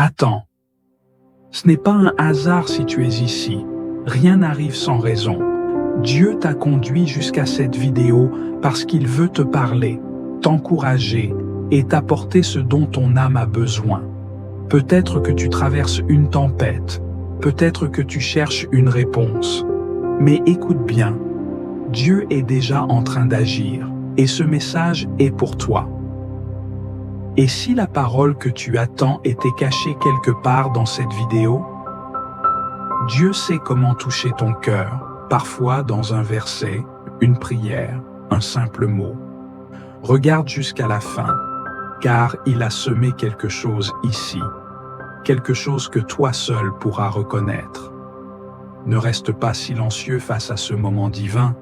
Attends. Ce n'est pas un hasard si tu es ici. Rien n'arrive sans raison. Dieu t'a conduit jusqu'à cette vidéo parce qu'il veut te parler, t'encourager et t'apporter ce dont ton âme a besoin. Peut-être que tu traverses une tempête, peut-être que tu cherches une réponse. Mais écoute bien, Dieu est déjà en train d'agir et ce message est pour toi. Et si la parole que tu attends était cachée quelque part dans cette vidéo? Dieu sait comment toucher ton cœur, parfois dans un verset, une prière, un simple mot. Regarde jusqu'à la fin, car il a semé quelque chose ici, quelque chose que toi seul pourras reconnaître. Ne reste pas silencieux face à ce moment divin.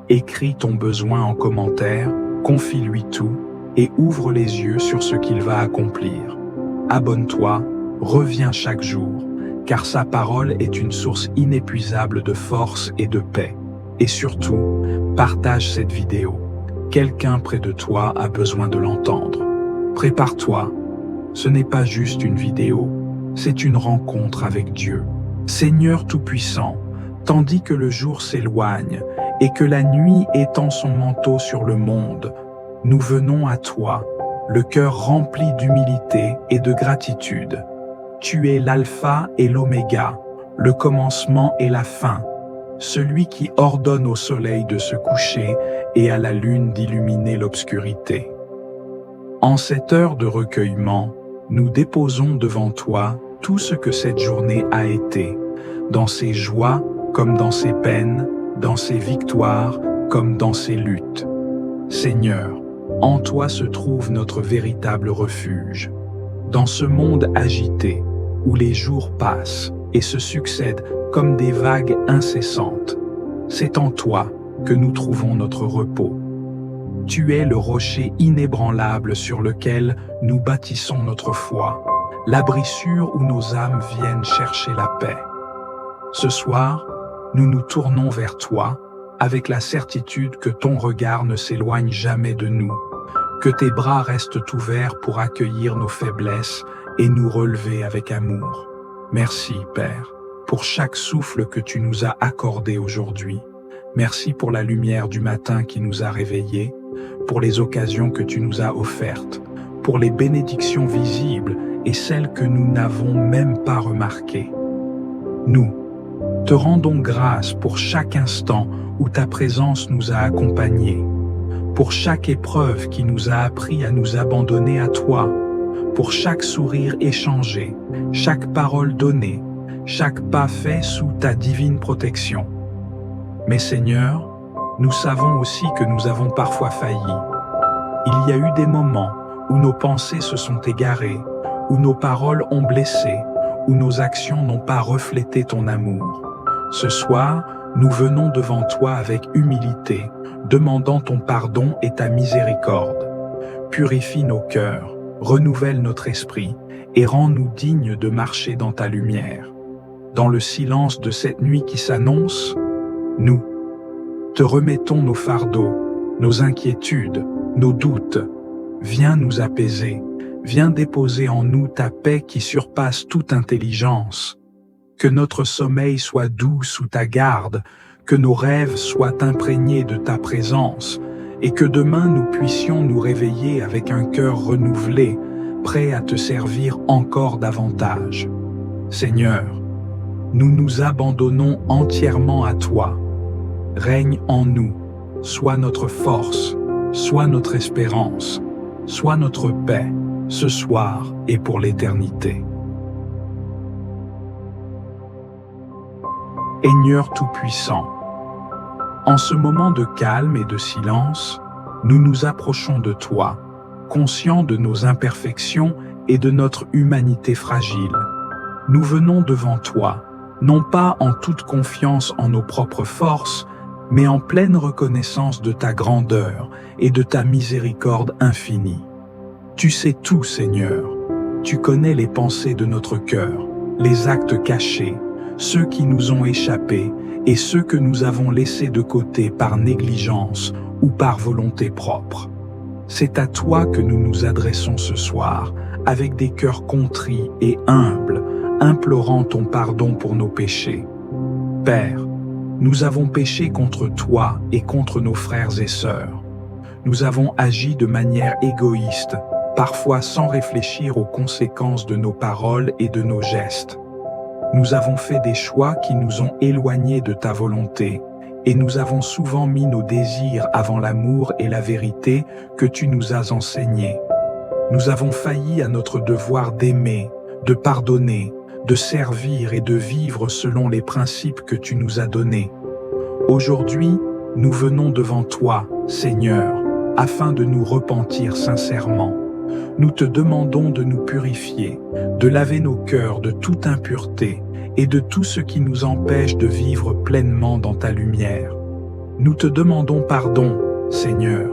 Écris ton besoin en commentaire, confie-lui tout et ouvre les yeux sur ce qu'il va accomplir. Abonne-toi, reviens chaque jour, car sa parole est une source inépuisable de force et de paix. Et surtout, partage cette vidéo. Quelqu'un près de toi a besoin de l'entendre. Prépare-toi. Ce n'est pas juste une vidéo, c'est une rencontre avec Dieu. Seigneur Tout-Puissant, tandis que le jour s'éloigne et que la nuit étend son manteau sur le monde, nous venons à toi, le cœur rempli d'humilité et de gratitude. Tu es l'alpha et l'oméga, le commencement et la fin, celui qui ordonne au soleil de se coucher et à la lune d'illuminer l'obscurité. En cette heure de recueillement, nous déposons devant toi tout ce que cette journée a été, dans ses joies comme dans ses peines, dans ses victoires comme dans ses luttes. Seigneur, en toi se trouve notre véritable refuge. Dans ce monde agité, où les jours passent et se succèdent comme des vagues incessantes, c'est en toi que nous trouvons notre repos. Tu es le rocher inébranlable sur lequel nous bâtissons notre foi, l'abri sûr où nos âmes viennent chercher la paix. Ce soir, nous nous tournons vers toi avec la certitude que ton regard ne s'éloigne jamais de nous, que tes bras restent ouverts pour accueillir nos faiblesses et nous relever avec amour. Merci, Père, pour chaque souffle que tu nous as accordé aujourd'hui. Merci pour la lumière du matin qui nous a réveillés, pour les occasions que tu nous as offertes, pour les bénédictions visibles et celles que nous n'avons même pas remarquées. Nous te rendons grâce pour chaque instant où ta présence nous a accompagnés, pour chaque épreuve qui nous a appris à nous abandonner à toi, pour chaque sourire échangé, chaque parole donnée, chaque pas fait sous ta divine protection. Mais Seigneur, nous savons aussi que nous avons parfois failli. Il y a eu des moments où nos pensées se sont égarées, où nos paroles ont blessé, où nos actions n'ont pas reflété ton amour. Ce soir, nous venons devant toi avec humilité, demandant ton pardon et ta miséricorde. Purifie nos cœurs, renouvelle notre esprit et rends-nous dignes de marcher dans ta lumière. Dans le silence de cette nuit qui s'annonce, nous te remettons nos fardeaux, nos inquiétudes, nos doutes. Viens nous apaiser, viens déposer en nous ta paix qui surpasse toute intelligence. Que notre sommeil soit doux sous ta garde, que nos rêves soient imprégnés de ta présence, et que demain nous puissions nous réveiller avec un cœur renouvelé, prêt à te servir encore davantage. Seigneur, nous nous abandonnons entièrement à toi. Règne en nous, sois notre force, sois notre espérance, sois notre paix, ce soir et pour l'éternité. Seigneur Tout-Puissant, en ce moment de calme et de silence, nous nous approchons de toi, conscients de nos imperfections et de notre humanité fragile. Nous venons devant toi, non pas en toute confiance en nos propres forces, mais en pleine reconnaissance de ta grandeur et de ta miséricorde infinie. Tu sais tout, Seigneur. Tu connais les pensées de notre cœur, les actes cachés, ceux qui nous ont échappé et ceux que nous avons laissés de côté par négligence ou par volonté propre. C'est à toi que nous nous adressons ce soir, avec des cœurs contrits et humbles, implorant ton pardon pour nos péchés. Père, nous avons péché contre toi et contre nos frères et sœurs. Nous avons agi de manière égoïste, parfois sans réfléchir aux conséquences de nos paroles et de nos gestes. Nous avons fait des choix qui nous ont éloignés de ta volonté, et nous avons souvent mis nos désirs avant l'amour et la vérité que tu nous as enseignés. Nous avons failli à notre devoir d'aimer, de pardonner, de servir et de vivre selon les principes que tu nous as donnés. Aujourd'hui, nous venons devant toi, Seigneur, afin de nous repentir sincèrement. Nous te demandons de nous purifier, de laver nos cœurs de toute impureté et de tout ce qui nous empêche de vivre pleinement dans ta lumière. Nous te demandons pardon, Seigneur,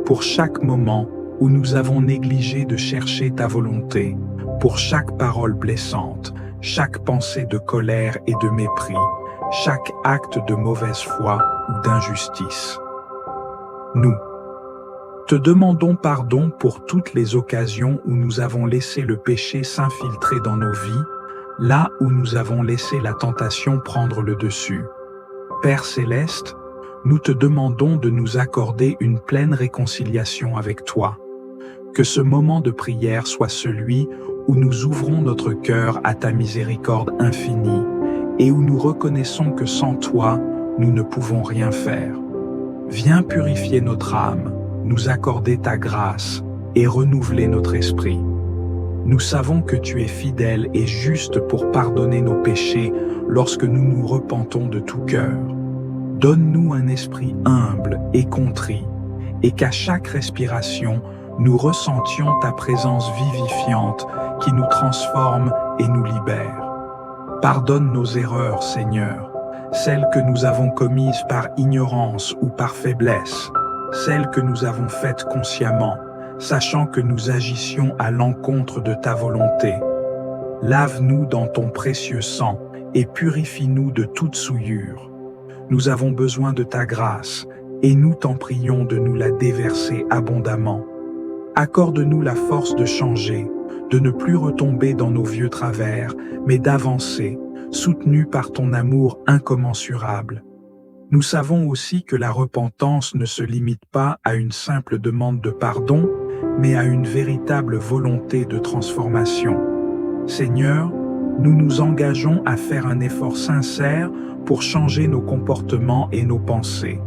pour chaque moment où nous avons négligé de chercher ta volonté, pour chaque parole blessante, chaque pensée de colère et de mépris, chaque acte de mauvaise foi ou d'injustice. Nous te demandons pardon pour toutes les occasions où nous avons laissé le péché s'infiltrer dans nos vies, là où nous avons laissé la tentation prendre le dessus. Père céleste, nous te demandons de nous accorder une pleine réconciliation avec toi. Que ce moment de prière soit celui où nous ouvrons notre cœur à ta miséricorde infinie et où nous reconnaissons que sans toi, nous ne pouvons rien faire. Viens purifier notre âme, nous accorder ta grâce et renouveler notre esprit. Nous savons que tu es fidèle et juste pour pardonner nos péchés lorsque nous nous repentons de tout cœur. Donne-nous un esprit humble et contrit, et qu'à chaque respiration, nous ressentions ta présence vivifiante qui nous transforme et nous libère. Pardonne nos erreurs, Seigneur, celles que nous avons commises par ignorance ou par faiblesse, celles que nous avons faites consciemment, sachant que nous agissions à l'encontre de ta volonté. Lave-nous dans ton précieux sang et purifie-nous de toute souillure. Nous avons besoin de ta grâce et nous t'en prions de nous la déverser abondamment. Accorde-nous la force de changer, de ne plus retomber dans nos vieux travers, mais d'avancer, soutenus par ton amour incommensurable. Nous savons aussi que la repentance ne se limite pas à une simple demande de pardon, mais à une véritable volonté de transformation. Seigneur, nous nous engageons à faire un effort sincère pour changer nos comportements et nos pensées.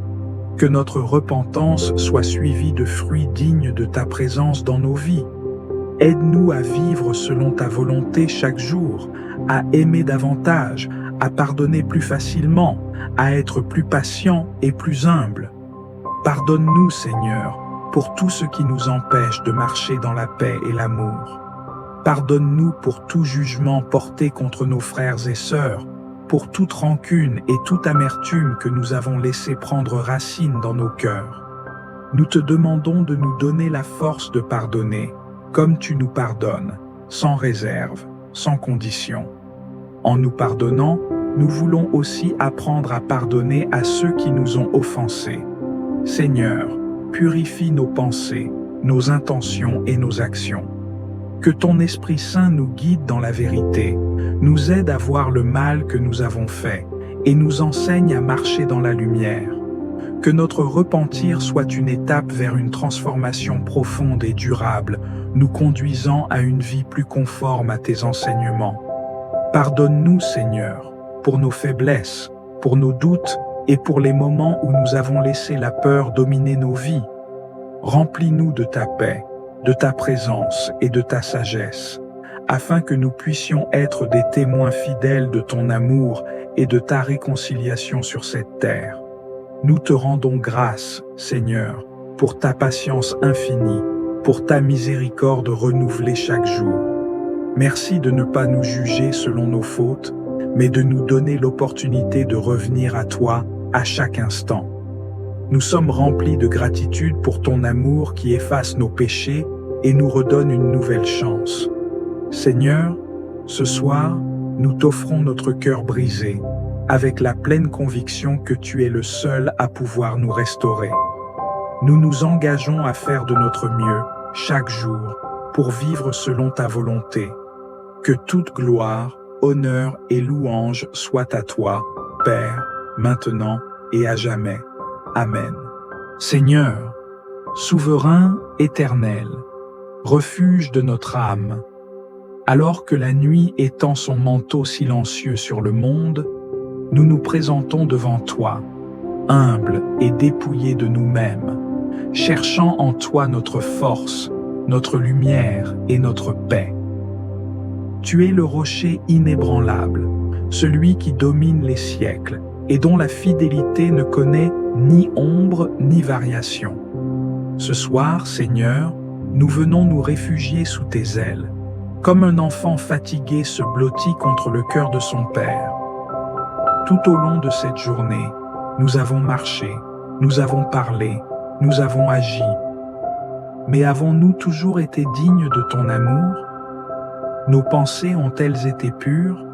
Que notre repentance soit suivie de fruits dignes de ta présence dans nos vies. Aide-nous à vivre selon ta volonté chaque jour, à aimer davantage, à pardonner plus facilement, à être plus patient et plus humble. Pardonne-nous, Seigneur, pour tout ce qui nous empêche de marcher dans la paix et l'amour. Pardonne-nous pour tout jugement porté contre nos frères et sœurs, pour toute rancune et toute amertume que nous avons laissé prendre racine dans nos cœurs. Nous te demandons de nous donner la force de pardonner, comme tu nous pardonnes, sans réserve, sans condition. En nous pardonnant, nous voulons aussi apprendre à pardonner à ceux qui nous ont offensés. Seigneur, purifie nos pensées, nos intentions et nos actions. Que ton Esprit Saint nous guide dans la vérité, nous aide à voir le mal que nous avons fait et nous enseigne à marcher dans la lumière. Que notre repentir soit une étape vers une transformation profonde et durable, nous conduisant à une vie plus conforme à tes enseignements. Pardonne-nous, Seigneur, pour nos faiblesses, pour nos doutes et pour les moments où nous avons laissé la peur dominer nos vies. Remplis-nous de ta paix, de ta présence et de ta sagesse, afin que nous puissions être des témoins fidèles de ton amour et de ta réconciliation sur cette terre. Nous te rendons grâce, Seigneur, pour ta patience infinie, pour ta miséricorde renouvelée chaque jour. Merci de ne pas nous juger selon nos fautes, mais de nous donner l'opportunité de revenir à toi à chaque instant. Nous sommes remplis de gratitude pour ton amour qui efface nos péchés et nous redonne une nouvelle chance. Seigneur, ce soir, nous t'offrons notre cœur brisé, avec la pleine conviction que tu es le seul à pouvoir nous restaurer. Nous nous engageons à faire de notre mieux, chaque jour, pour vivre selon ta volonté. Que toute gloire, honneur et louange soient à toi, Père, maintenant et à jamais. Amen. Seigneur, souverain éternel, refuge de notre âme, alors que la nuit étend son manteau silencieux sur le monde, nous nous présentons devant toi, humbles et dépouillés de nous-mêmes, cherchant en toi notre force, notre lumière et notre paix. Tu es le rocher inébranlable, celui qui domine les siècles et dont la fidélité ne connaît ni ombre ni variation. Ce soir, Seigneur, nous venons nous réfugier sous tes ailes, comme un enfant fatigué se blottit contre le cœur de son père. Tout au long de cette journée, nous avons marché, nous avons parlé, nous avons agi. Mais avons-nous toujours été dignes de ton amour? Nos pensées ont-elles été pures?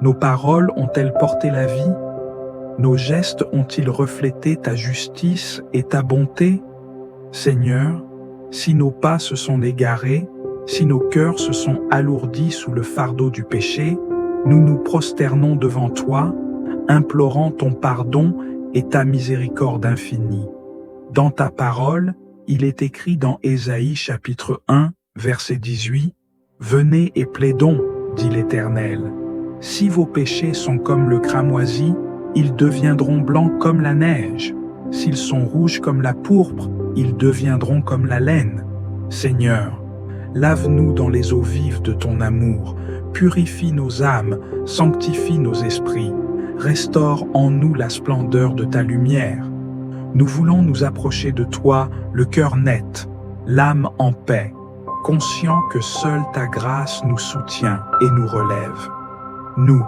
Nos paroles ont-elles porté la vie? Nos gestes ont-ils reflété ta justice et ta bonté? Seigneur, si nos pas se sont égarés, si nos cœurs se sont alourdis sous le fardeau du péché, nous nous prosternons devant toi, implorant ton pardon et ta miséricorde infinie. Dans ta parole, il est écrit dans Ésaïe chapitre 1, verset 18, « Venez et plaidons, dit l'Éternel. Si vos péchés sont comme le cramoisi, ils deviendront blancs comme la neige. S'ils sont rouges comme la pourpre, ils deviendront comme la laine. Seigneur, lave-nous dans les eaux vives de ton amour, purifie nos âmes, sanctifie nos esprits, restaure en nous la splendeur de ta lumière. Nous voulons nous approcher de toi, le cœur net, l'âme en paix, conscient que seule ta grâce nous soutient et nous relève. Nous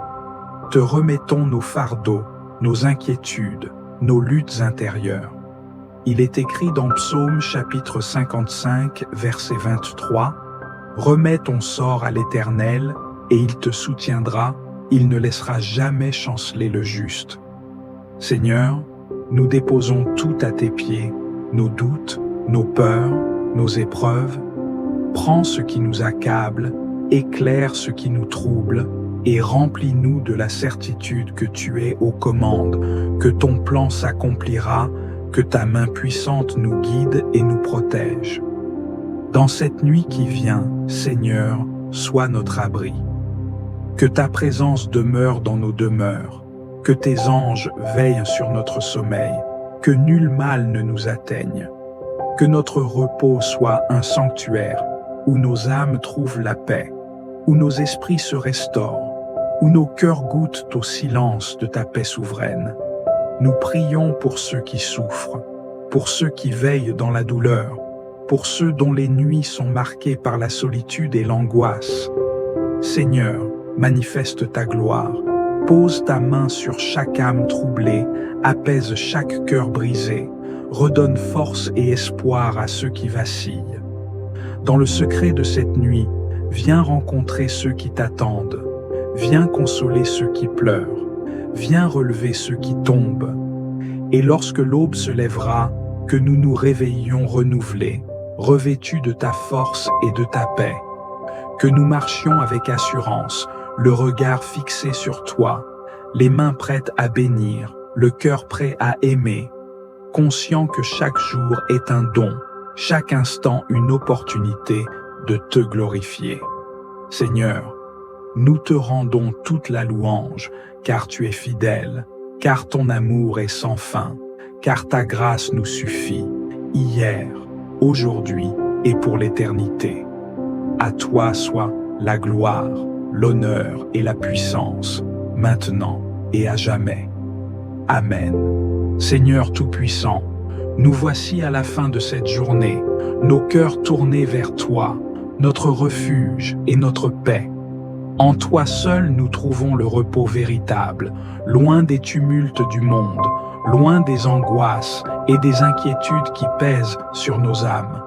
te remettons nos fardeaux, nos inquiétudes, nos luttes intérieures. Il est écrit dans Psaume chapitre 55, verset 23, « Remets ton sort à l'Éternel, et il te soutiendra, il ne laissera jamais chanceler le juste. » Seigneur, nous déposons tout à tes pieds, nos doutes, nos peurs, nos épreuves. Prends ce qui nous accable, éclaire ce qui nous trouble, et remplis-nous de la certitude que tu es aux commandes, que ton plan s'accomplira, que ta main puissante nous guide et nous protège. Dans cette nuit qui vient, Seigneur, sois notre abri. Que ta présence demeure dans nos demeures, que tes anges veillent sur notre sommeil, que nul mal ne nous atteigne. Que notre repos soit un sanctuaire, où nos âmes trouvent la paix, où nos esprits se restaurent, où nos cœurs goûtent au silence de ta paix souveraine. Nous prions pour ceux qui souffrent, pour ceux qui veillent dans la douleur, pour ceux dont les nuits sont marquées par la solitude et l'angoisse. Seigneur, manifeste ta gloire, pose ta main sur chaque âme troublée, apaise chaque cœur brisé, redonne force et espoir à ceux qui vacillent. Dans le secret de cette nuit, viens rencontrer ceux qui t'attendent, viens consoler ceux qui pleurent, viens relever ceux qui tombent. Et lorsque l'aube se lèvera, que nous nous réveillions renouvelés, revêtus de ta force et de ta paix. Que nous marchions avec assurance, le regard fixé sur toi, les mains prêtes à bénir, le cœur prêt à aimer, conscient que chaque jour est un don, chaque instant une opportunité de te glorifier. Seigneur, nous te rendons toute la louange, car tu es fidèle, car ton amour est sans fin, car ta grâce nous suffit, hier, aujourd'hui et pour l'éternité. À toi soit la gloire, l'honneur et la puissance, maintenant et à jamais. Amen. Seigneur Tout-Puissant, nous voici à la fin de cette journée, nos cœurs tournés vers toi, notre refuge et notre paix. En toi seul nous trouvons le repos véritable, loin des tumultes du monde, loin des angoisses et des inquiétudes qui pèsent sur nos âmes.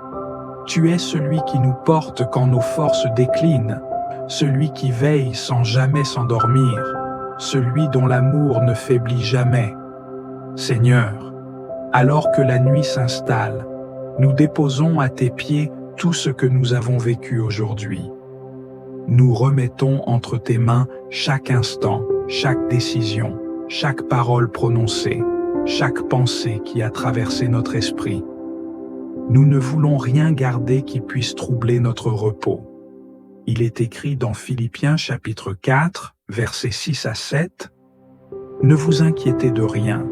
Tu es celui qui nous porte quand nos forces déclinent, celui qui veille sans jamais s'endormir, celui dont l'amour ne faiblit jamais. Seigneur, alors que la nuit s'installe, nous déposons à tes pieds tout ce que nous avons vécu aujourd'hui. Nous remettons entre tes mains chaque instant, chaque décision, chaque parole prononcée, chaque pensée qui a traversé notre esprit. Nous ne voulons rien garder qui puisse troubler notre repos. Il est écrit dans Philippiens chapitre 4, versets 6 à 7, « Ne vous inquiétez de rien,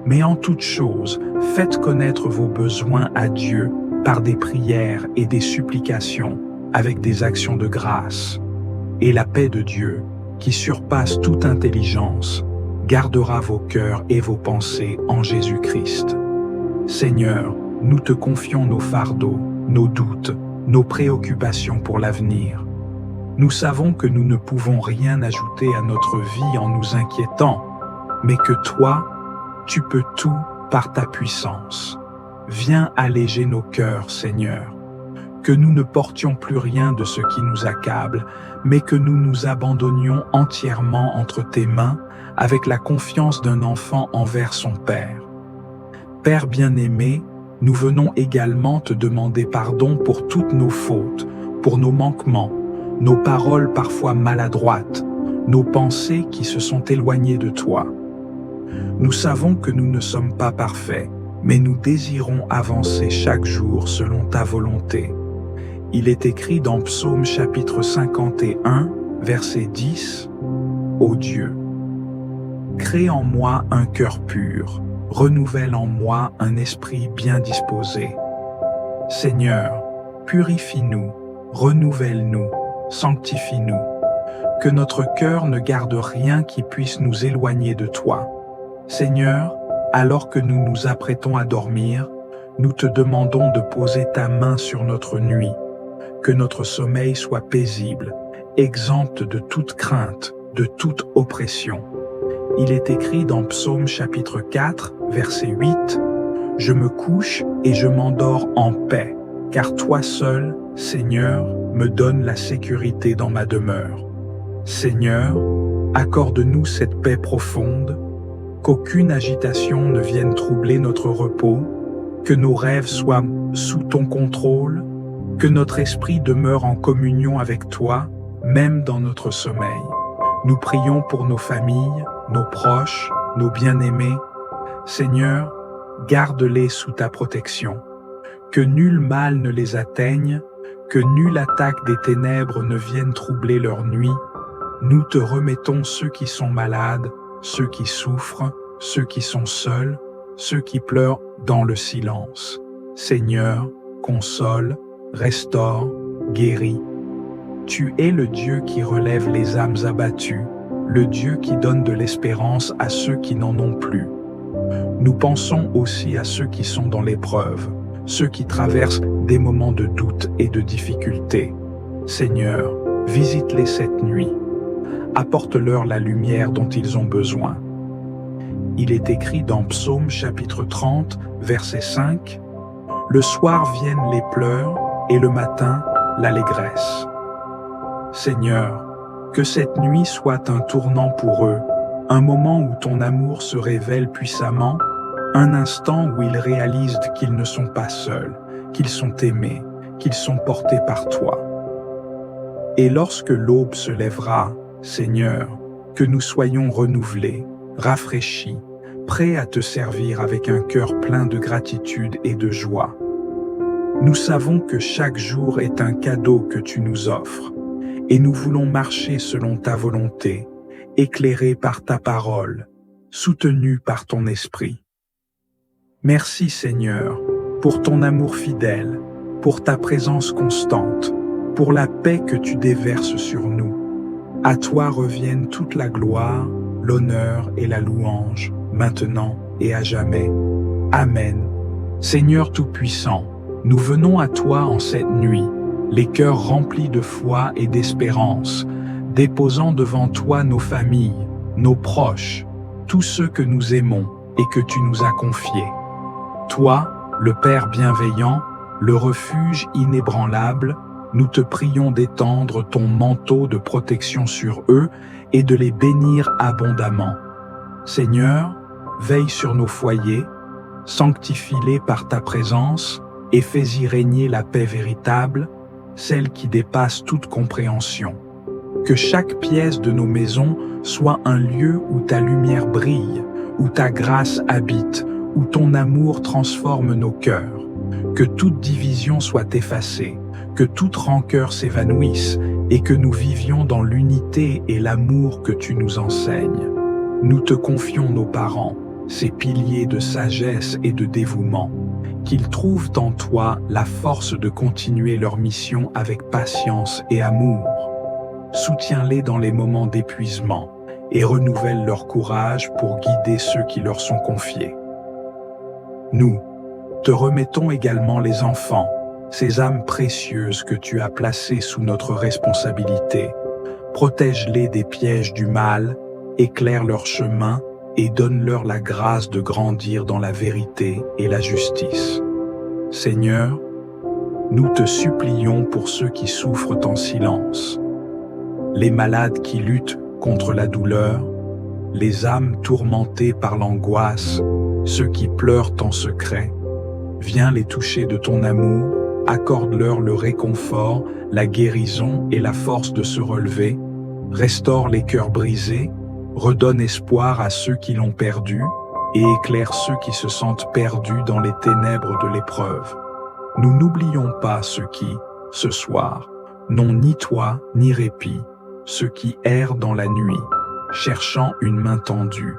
mais en toute chose, faites connaître vos besoins à Dieu par des prières et des supplications, avec des actions de grâce. Et la paix de Dieu, qui surpasse toute intelligence, gardera vos cœurs et vos pensées en Jésus-Christ. Seigneur, nous te confions nos fardeaux, nos doutes, nos préoccupations pour l'avenir. Nous savons que nous ne pouvons rien ajouter à notre vie en nous inquiétant, mais que toi, tu peux tout par ta puissance. Viens alléger nos cœurs, Seigneur. Que nous ne portions plus rien de ce qui nous accable, mais que nous nous abandonnions entièrement entre tes mains avec la confiance d'un enfant envers son Père. Père bien-aimé, nous venons également te demander pardon pour toutes nos fautes, pour nos manquements, nos paroles parfois maladroites, nos pensées qui se sont éloignées de toi. Nous savons que nous ne sommes pas parfaits, mais nous désirons avancer chaque jour selon ta volonté. Il est écrit dans Psaume chapitre 51, verset 10, « Ô Dieu, crée en moi un cœur pur, renouvelle en moi un esprit bien disposé. Seigneur, purifie-nous, renouvelle-nous, sanctifie-nous, que notre cœur ne garde rien qui puisse nous éloigner de toi. Seigneur, alors que nous nous apprêtons à dormir, nous te demandons de poser ta main sur notre nuit, que notre sommeil soit paisible, exempt de toute crainte, de toute oppression. Il est écrit dans Psaume chapitre 4, verset 8, « Je me couche et je m'endors en paix, car toi seul, Seigneur, me donnes la sécurité dans ma demeure. Seigneur, accorde-nous cette paix profonde, qu'aucune agitation ne vienne troubler notre repos, que nos rêves soient sous ton contrôle, que notre esprit demeure en communion avec toi, même dans notre sommeil. Nous prions pour nos familles, nos proches, nos bien-aimés. Seigneur, garde-les sous ta protection. Que nul mal ne les atteigne, que nulle attaque des ténèbres ne vienne troubler leur nuit. Nous te remettons ceux qui sont malades, ceux qui souffrent, ceux qui sont seuls, ceux qui pleurent dans le silence. Seigneur, console, restaure, guéris. Tu es le Dieu qui relève les âmes abattues, le Dieu qui donne de l'espérance à ceux qui n'en ont plus. Nous pensons aussi à ceux qui sont dans l'épreuve, ceux qui traversent des moments de doute et de difficulté. Seigneur, visite-les cette nuit. Apporte-leur la lumière dont ils ont besoin. Il est écrit dans Psaume chapitre 30, verset 5, « Le soir viennent les pleurs et le matin l'allégresse. » Seigneur, que cette nuit soit un tournant pour eux, un moment où ton amour se révèle puissamment, un instant où ils réalisent qu'ils ne sont pas seuls, qu'ils sont aimés, qu'ils sont portés par toi. Et lorsque l'aube se lèvera, Seigneur, que nous soyons renouvelés, rafraîchis, prêts à te servir avec un cœur plein de gratitude et de joie. Nous savons que chaque jour est un cadeau que tu nous offres, et nous voulons marcher selon ta volonté, éclairés par ta parole, soutenus par ton esprit. Merci Seigneur, pour ton amour fidèle, pour ta présence constante, pour la paix que tu déverses sur nous. À toi reviennent toute la gloire, l'honneur et la louange, maintenant et à jamais. Amen. Seigneur Tout-Puissant, nous venons à toi en cette nuit, les cœurs remplis de foi et d'espérance, déposant devant toi nos familles, nos proches, tous ceux que nous aimons et que tu nous as confiés. Toi, le Père bienveillant, le refuge inébranlable, nous te prions d'étendre ton manteau de protection sur eux et de les bénir abondamment. Seigneur, veille sur nos foyers, sanctifie-les par ta présence et fais-y régner la paix véritable, celle qui dépasse toute compréhension. Que chaque pièce de nos maisons soit un lieu où ta lumière brille, où ta grâce habite, où ton amour transforme nos cœurs. Que toute division soit effacée, que toute rancœur s'évanouisse et que nous vivions dans l'unité et l'amour que tu nous enseignes. Nous te confions nos parents, ces piliers de sagesse et de dévouement, qu'ils trouvent en toi la force de continuer leur mission avec patience et amour. Soutiens-les dans les moments d'épuisement et renouvelle leur courage pour guider ceux qui leur sont confiés. Nous te remettons également les enfants, ces âmes précieuses que tu as placées sous notre responsabilité. Protège-les des pièges du mal, éclaire leur chemin et donne-leur la grâce de grandir dans la vérité et la justice. Seigneur, nous te supplions pour ceux qui souffrent en silence, les malades qui luttent contre la douleur, les âmes tourmentées par l'angoisse, ceux qui pleurent en secret. Viens les toucher de ton amour, accorde-leur le réconfort, la guérison et la force de se relever, restaure les cœurs brisés, redonne espoir à ceux qui l'ont perdu et éclaire ceux qui se sentent perdus dans les ténèbres de l'épreuve. Nous n'oublions pas ceux qui, ce soir, n'ont ni toit ni répit, ceux qui errent dans la nuit, cherchant une main tendue.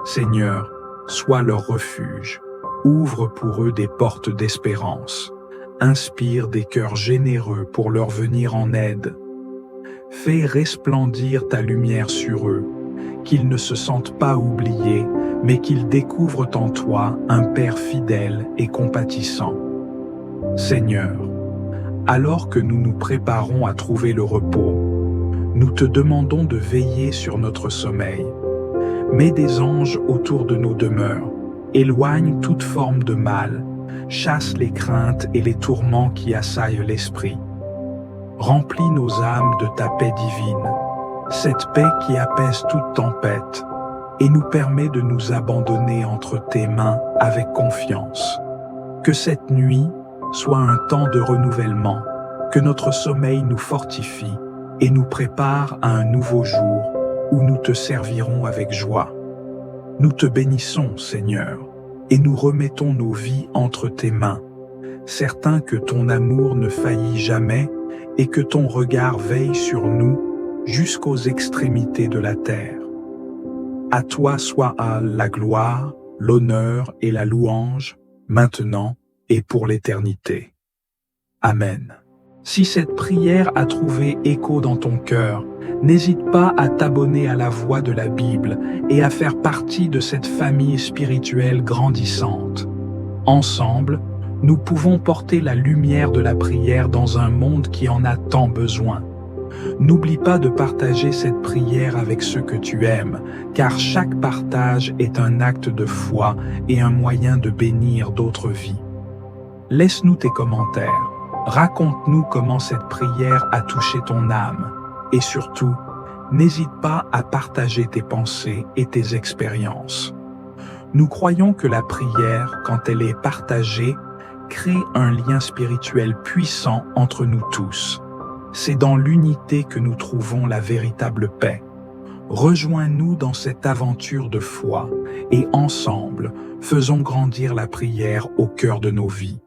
Seigneur, sois leur refuge, ouvre pour eux des portes d'espérance, inspire des cœurs généreux pour leur venir en aide. Fais resplendir ta lumière sur eux, qu'ils ne se sentent pas oubliés, mais qu'ils découvrent en toi un Père fidèle et compatissant. Seigneur, alors que nous nous préparons à trouver le repos, nous te demandons de veiller sur notre sommeil. Mets des anges autour de nos demeures, éloigne toute forme de mal, chasse les craintes et les tourments qui assaillent l'esprit. Remplis nos âmes de ta paix divine, cette paix qui apaise toute tempête et nous permet de nous abandonner entre tes mains avec confiance. Que cette nuit soit un temps de renouvellement, que notre sommeil nous fortifie et nous prépare à un nouveau jour où nous te servirons avec joie. Nous te bénissons, Seigneur, et nous remettons nos vies entre tes mains, certains que ton amour ne faillit jamais et que ton regard veille sur nous jusqu'aux extrémités de la terre. À toi soit la gloire, l'honneur et la louange, maintenant et pour l'éternité. Amen. Si cette prière a trouvé écho dans ton cœur, n'hésite pas à t'abonner à la Voix de la Bible et à faire partie de cette famille spirituelle grandissante. Ensemble, nous pouvons porter la lumière de la prière dans un monde qui en a tant besoin. N'oublie pas de partager cette prière avec ceux que tu aimes, car chaque partage est un acte de foi et un moyen de bénir d'autres vies. Laisse-nous tes commentaires. Raconte-nous comment cette prière a touché ton âme. Et surtout, n'hésite pas à partager tes pensées et tes expériences. Nous croyons que la prière, quand elle est partagée, crée un lien spirituel puissant entre nous tous. C'est dans l'unité que nous trouvons la véritable paix. Rejoins-nous dans cette aventure de foi et ensemble, faisons grandir la prière au cœur de nos vies.